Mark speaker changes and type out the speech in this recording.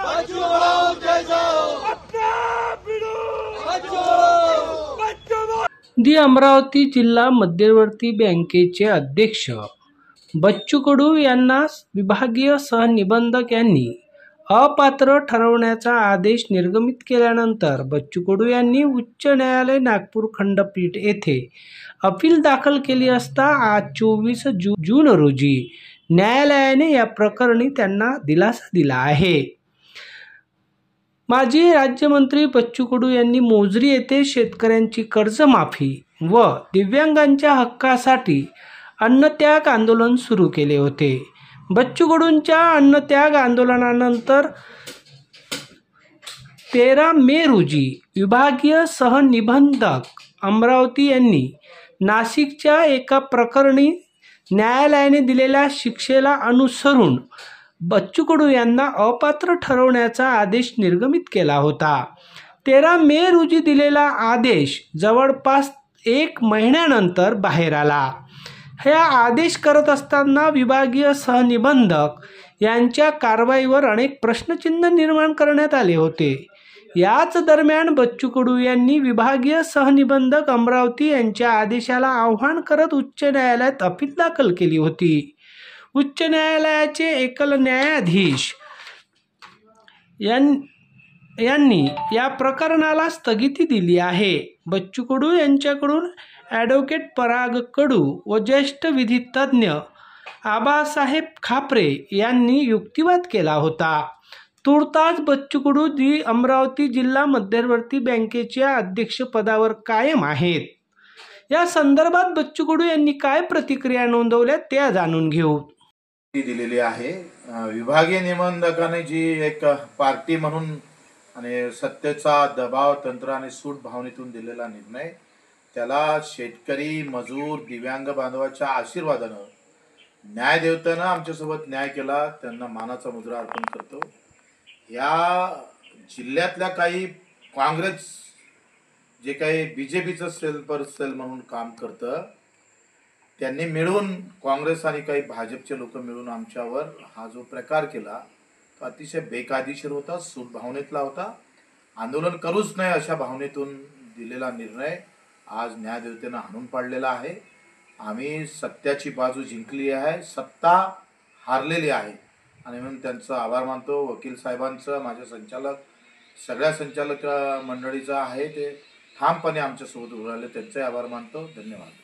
Speaker 1: बच्चू बचाओ जय जाओ
Speaker 2: अपना भिडू
Speaker 1: बच्चू बचाओ
Speaker 3: दी अमरावती जिल्हा मध्यवर्ती बँकेचे अध्यक्ष बच्चू कडू यांना विभागीय सहनिबंधक यांनी अपात्र ठरवण्याचा आदेश निर्गमित केल्यानंतर बच्चू कडू यांनी उच्च न्यायालय नागपूर खंडपीठ येथे अपील दाखल केली असता आज 24 जून रोजी न्यायालयाने या प्रकरणी त्यांना दिलासा दिला आहे। माजी राज्यमंत्री बच्चू कडू यांनी मोजरी येथे शेतकऱ्यांची कर्जमाफी व दिव्यांगांच्या हक्कासाठी अन्नत्याग आंदोलन सुरू केले होते। बच्चू कडूंच्या अन्नत्याग आंदोलनानंतर 13 मे रोजी विभागीय सहनिबंधक अमरावती यांनी नाशिकच्या एका प्रकरणी न्यायालयाने दिलेल्या शिक्षेला अनुसरून बच्चू कडू यांना अपात्र ठरवण्याचा आदेश निर्गमित केला होता। 13 मे रोजी दिलेला आदेश जवळपास 1 महिन्यानंतर बाहेर आला। हा आदेश करत असताना विभागीय सहनिबंधक यांच्या कारवाईवर अनेक प्रश्नचिन्ह निर्माण करण्यात आले होते। याच दरम्यान बच्चू कडू यांनी विभागीय सहनिबंधक अमरावती यांच्या आदेशाला आव्हान करत उच्च न्यायालयात अपील दाखल केली होती। उच्च न्यायालयाचे एकल न्यायाधीश यांनी या प्रकरणाला स्थगिती दिली आहे। बच्चू कडू यांच्याकडून ॲडव्होकेट पराग कडू व ज्येष्ठ विधितज्ञ आबासाहेब खापरे यांनी युक्तिवाद केला होता। तुर्तास बच्चू कडू दी अमरावती जिल्हा मध्यवर्ती बँकेच्या अध्यक्षपदावर कायम आहेत। या संदर्भात बच्चू कडू यांनी काय प्रतिक्रिया नोंदवल्या त्या जाणून घेऊ।
Speaker 4: दिलेली आहे विभागीय निबंधकाने जी एक पार्टी म्हणून आणि सत्तेचा दबाव तंत्र आणि सूट भावनेतून दिलेला निर्णय त्याला शेतकरी मजूर दिव्यांग बांधवाच्या आशीर्वादानं न्यायदेवतेनं आमच्यासोबत न्याय केला, त्यांना मानाचा मुजरा अर्पण करतो। या जिल्ह्यातल्या काही काँग्रेस जे काही बीजेपीचं सेल म्हणून काम करतं त्यांनी मिळून काँग्रेस आणि काही भाजपचे लोक मिळून आमच्यावर हा जो प्रकार केला तो अतिशय बेकायदेशीर होता, सूट भावनेतला होता। आंदोलन करूच नये अशा भावनेतून दिलेला निर्णय आज न्यायदेवतेनं हाणून पाडलेला आहे। आम्ही सत्याची बाजू जिंकली आहे, सत्ता हारलेली आहे आणि म्हणून त्यांचा आभार मानतो। वकील साहेबांचं, माझे संचालक, सगळ्या संचालक मंडळीचा आहे ते ठामपणे आमच्यासोबत उभे राहिले, त्यांचे आभार मानतो। धन्यवाद।